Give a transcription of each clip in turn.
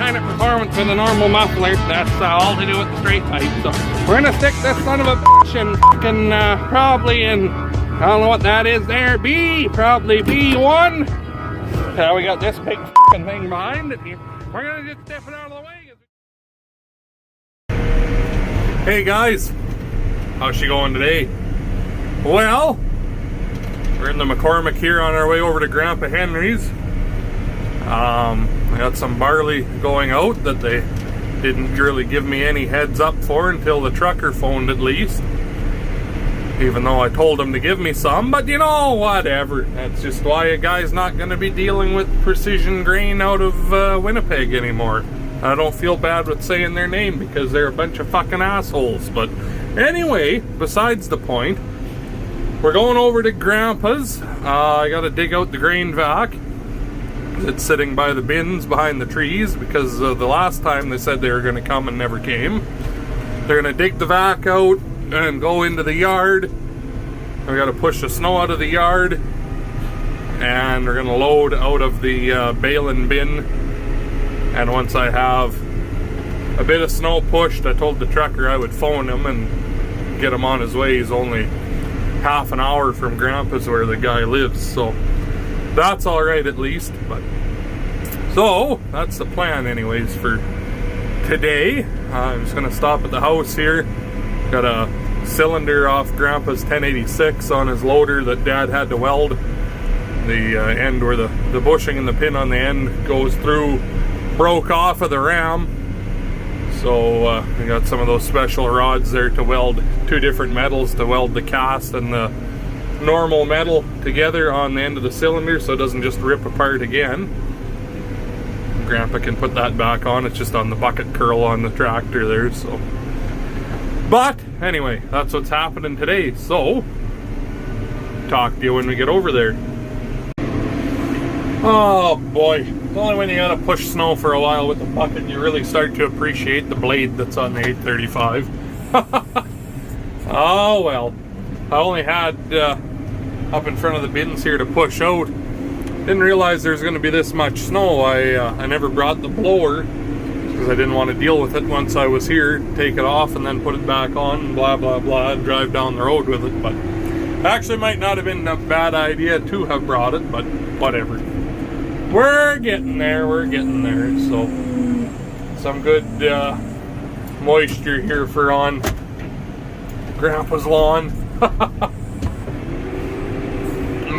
kind of performance with a normal muffler. That's all to do with the straight pipe. So we're gonna stick this son of a bitch in fucking probably in, I don't know what that is there, probably B1. We got this big fucking thing behind it here. We're gonna just step it out of the way. Hey guys, how's she going today? Well, we're in the McCormick here on our way over to Grandpa Henry's. I got some barley going out that they didn't really give me any heads up for until the trucker phoned at least. Even though I told him to give me some, but you know, whatever. That's just why a guy's not going to be dealing with Precision Grain out of Winnipeg anymore. I don't feel bad with saying their name because they're a bunch of fucking assholes. But anyway, besides the point, we're going over to Grandpa's. I got to dig out the grain vac. It's sitting by the bins behind the trees because the last time they said they were going to come and never came. They're going to dig the vac out and go into the yard. We got to push the snow out of the yard, and we're going to load out of the baling bin. And once I have a bit of snow pushed, I told the trucker I would phone him and get him on his way. He's only half an hour from Grandpa's where the guy lives, so that's all right at least. But so that's the plan anyways for today. I'm just gonna stop at the house here. Got a cylinder off Grandpa's 1086 on his loader that Dad had to weld. The end where the bushing and the pin on the end goes through broke off of the ram. So we got some of those special rods there to weld two different metals, to weld the cast and the normal metal together on the end of the cylinder so it doesn't just rip apart again. Grandpa can put that back on. It's just on the bucket curl on the tractor there. So, but anyway, that's what's happening today. So talk to you when we get over there. Oh boy, it's only when you gotta push snow for a while with the bucket you really start to appreciate the blade that's on the 835. Oh well, I only had up in front of the bins here to push out. Didn't realize there's going to be this much snow. I never brought the blower because I didn't want to deal with it once I was here. Take it off and then put it back on and blah blah blah and drive down the road with it. But actually might not have been a bad idea to have brought it, but whatever. We're getting there, so some good moisture here for on Grandpa's lawn.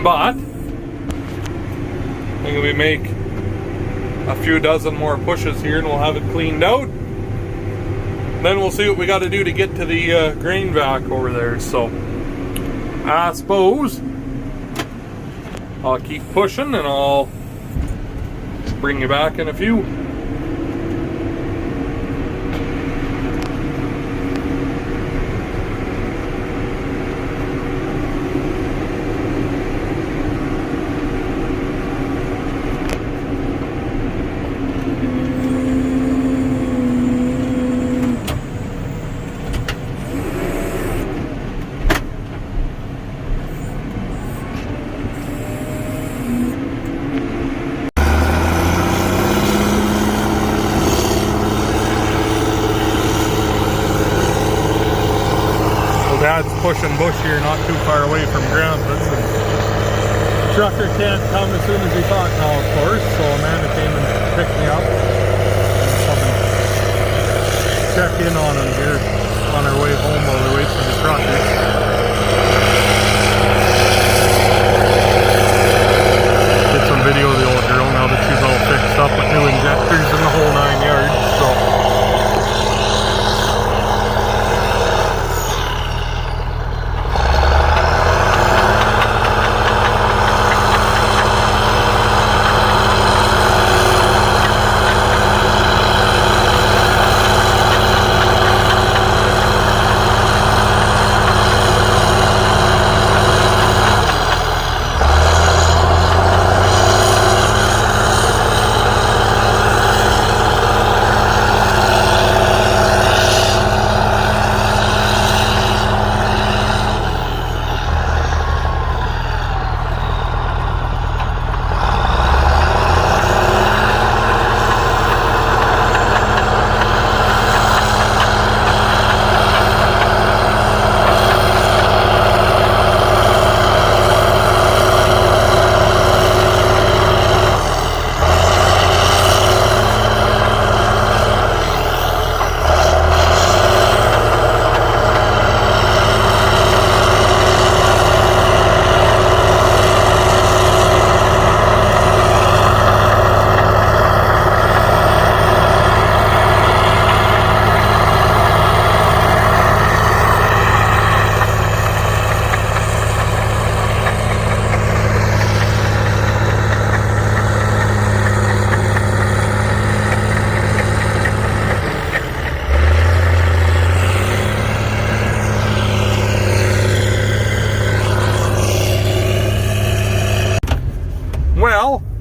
But I think we make a few dozen more pushes here and we'll have it cleaned out. Then we'll see what we got to do to get to the grain vac over there. So I suppose I'll keep pushing and I'll bring you back in a few. Dad's pushing bush here not too far away from Grandpa's. And the trucker can't come as soon as he thought now, of course, so Amanda came and picked me up and come and check in on him here on our way home while we wait for the trucker. Get some video of the old girl now that she's all fixed up with new injectors and the whole 9 yards, so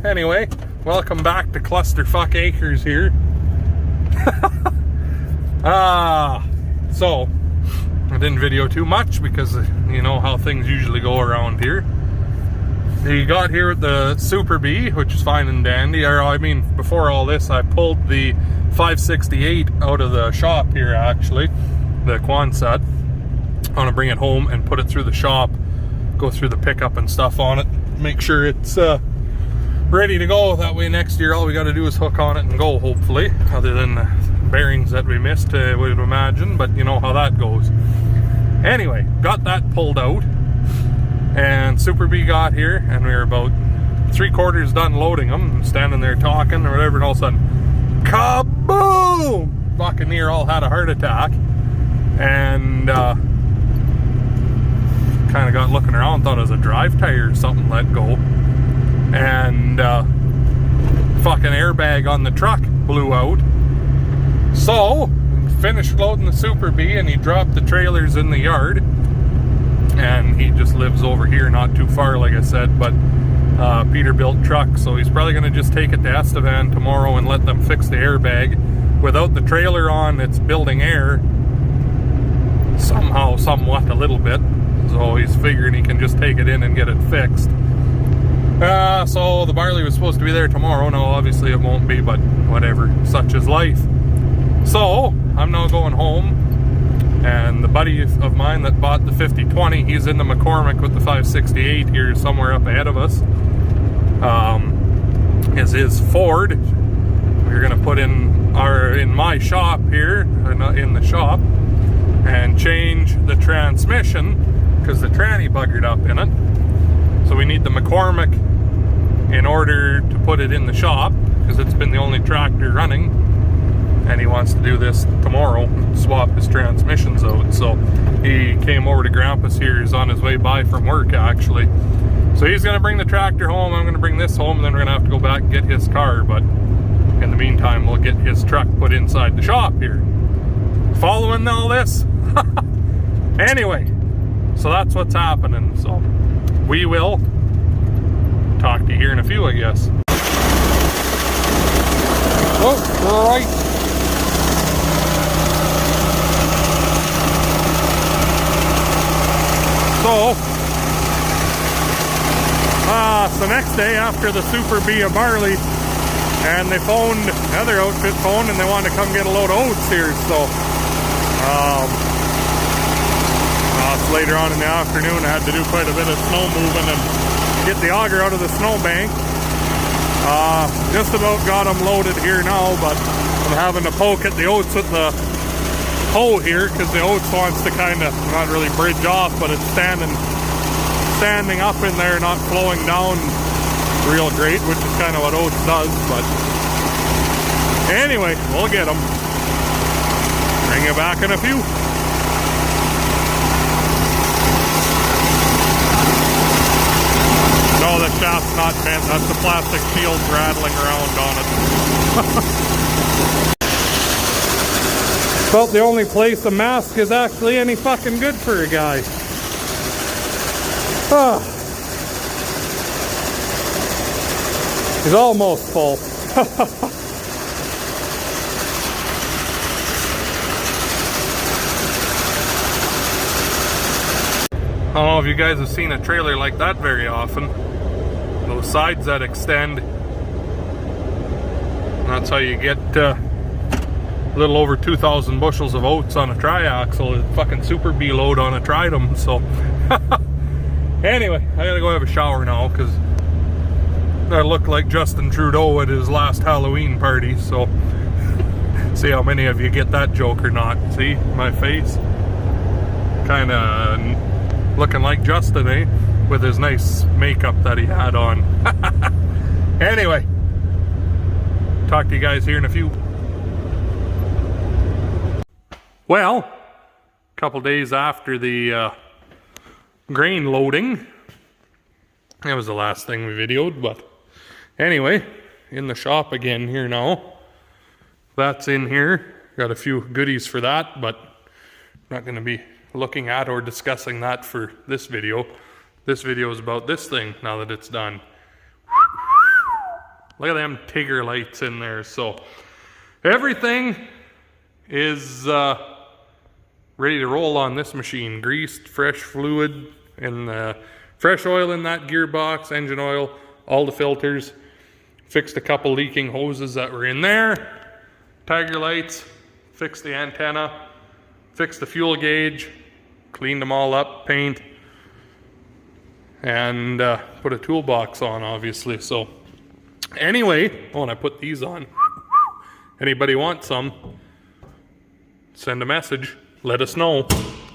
anyway, welcome back to Clusterfuck Acres here. So I didn't video too much because you know how things usually go around here. He got here with the Super B, which is fine and dandy. Or, I mean, before all this, I pulled the 568 out of the shop here, actually, the Quonset. I want to bring it home and put it through the shop, go through the pickup and stuff on it, make sure it's ready to go. That way next year all we got to do is hook on it and go, hopefully, other than the bearings that we missed, I would imagine, but you know how that goes. Anyway, got that pulled out, and Super B got here, and we were about 3/4 done loading them, standing there talking or whatever, and all of a sudden, kaboom! Fucking near all had a heart attack, and kind of got looking around, thought it was a drive tire or something let go, and fucking airbag on the truck blew out. So finished loading the Super B, and he dropped the trailers in the yard, and he just lives over here not too far, like I said, but Peterbilt truck, so he's probably going to just take it to Estevan tomorrow and let them fix the airbag. Without the trailer on, it's building air somehow, somewhat, a little bit, so he's figuring he can just take it in and get it fixed. So the barley was supposed to be there tomorrow. Now obviously it won't be, but whatever, such is life. So I'm now going home, and the buddy of mine that bought the 5020, he's in the McCormick with the 568 here somewhere up ahead of us, is his Ford. We're gonna put in my shop here, in the shop, and change the transmission because the tranny buggered up in it. So we need the McCormick in order to put it in the shop because it's been the only tractor running, and he wants to do this tomorrow, swap his transmissions out. So he came over to Grandpa's here. He's on his way by from work, actually. So he's going to bring the tractor home. I'm going to bring this home, and then we're going to have to go back and get his car. But in the meantime, we'll get his truck put inside the shop here. Following all this? Anyway, so that's what's happening. So we will talk to you here in a few, I guess. Oh, right. So it's the next day after the Super B of barley, and they phoned, another outfit phoned, and they wanted to come get a load of oats here. So it's later on in the afternoon. I had to do quite a bit of snow moving and get the auger out of the snowbank. Just about got them loaded here now, but I'm having to poke at the oats with the hoe here because the oats wants to kind of not really bridge off, but it's standing up in there, not flowing down real great, which is kind of what oats does. But anyway, we'll get them. Bring you back in a few. No, the shaft's not bent. That's the plastic shield rattling around on it. About the only place a mask is actually any fucking good for a guy. He's almost full. I don't know if you guys have seen a trailer like that very often. Those sides that extend. That's how you get a little over 2,000 bushels of oats on a triaxle. A fucking Super B load on a Tridem. So anyway, I gotta go have a shower now because I look like Justin Trudeau at his last Halloween party. So see how many of you get that joke or not. See my face? Kind of looking like Justin, eh? With his nice makeup that he had on. Anyway, talk to you guys here in a few. Well, a couple days after the grain loading, that was the last thing we videoed, but anyway, in the shop again here now. That's in here. Got a few goodies for that, but not going to be looking at or discussing that for this video. This video is about this thing now that it's done. Look at them Tigger lights in there. So everything is ready to roll on this machine. Greased, fresh fluid, and fresh oil in that gearbox, engine oil, all the filters. Fixed a couple leaking hoses that were in there. Tiger lights, fixed the antenna, fixed the fuel gauge, cleaned them all up, paint, and put a toolbox on, obviously. So anyway, when I put these on, anybody wants some, send a message, let us know.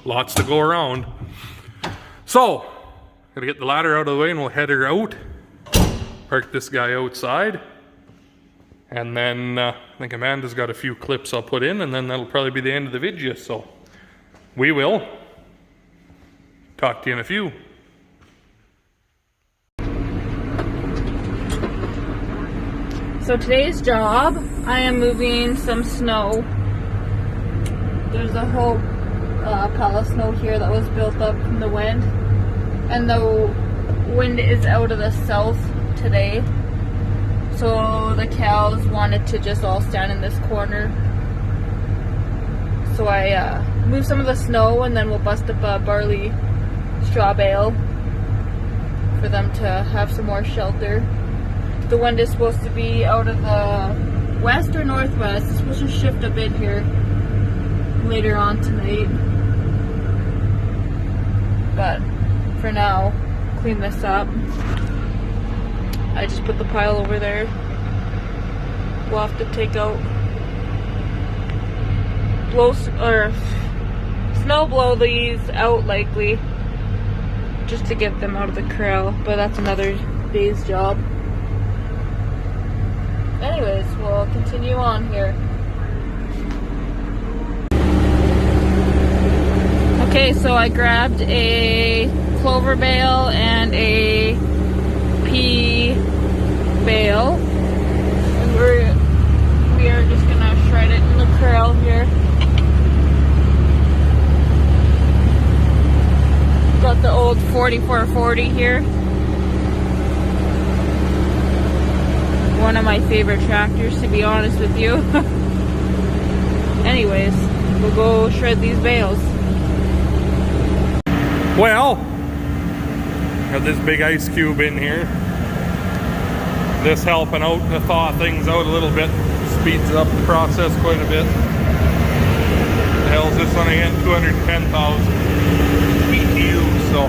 Lots to go around. So, gotta get the ladder out of the way and we'll head her out. Park this guy outside. And then I think Amanda's got a few clips I'll put in, and then that'll probably be the end of the video. So we will talk to you in a few. So today's job, I am moving some snow. There's a whole pile of snow here that was built up from the wind, and the wind is out of the south today. So the cows wanted to just all stand in this corner. So I moved some of the snow, and then we'll bust up a barley straw bale for them to have some more shelter. The wind is supposed to be out of the west or northwest. It's supposed to shift a bit here later on tonight. But for now, clean this up. I just put the pile over there. We'll have to take out, snow blow these out likely, just to get them out of the corral. But that's another day's job. Anyways, we'll continue on here. Okay, so I grabbed a clover bale and a pea bale, and we are just gonna shred it in the corral here. Got the old 4440 here. One of my favorite tractors, to be honest with you. Anyways, we'll go shred these bales. Well, got this big ice cube in here. This helping out to thaw things out a little bit. Speeds up the process quite a bit. The hell's this one again? 210,000 BTU, so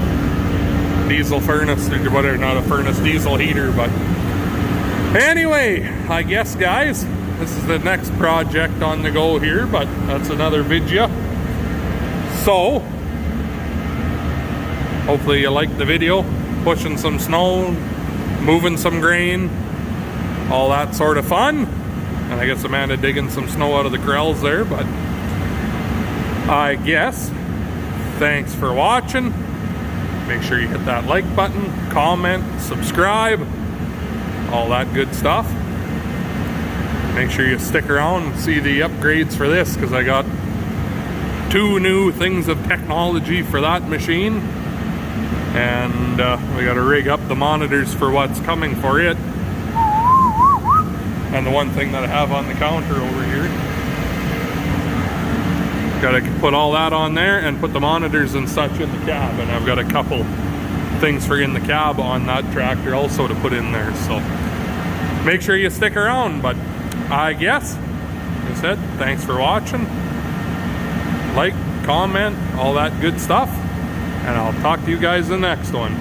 diesel furnace or whatever, not a furnace, diesel heater. But anyway, I guess guys, this is the next project on the go here, but that's another video. So hopefully you liked the video. Pushing some snow, moving some grain, all that sort of fun. And I guess Amanda digging some snow out of the corrals there. But I guess thanks for watching. Make sure you hit that like button, comment, subscribe, all that good stuff. Make sure you stick around and see the upgrades for this, because I got 2 new things of technology for that machine. And we got to rig up the monitors for what's coming for it. And the one thing that I have on the counter over here, got to put all that on there and put the monitors and such in the cab. And I've got a couple things for in the cab on that tractor also to put in there. So make sure you stick around. But I guess, like I said, thanks for watching. Like, comment, all that good stuff. And I'll talk to you guys in the next one.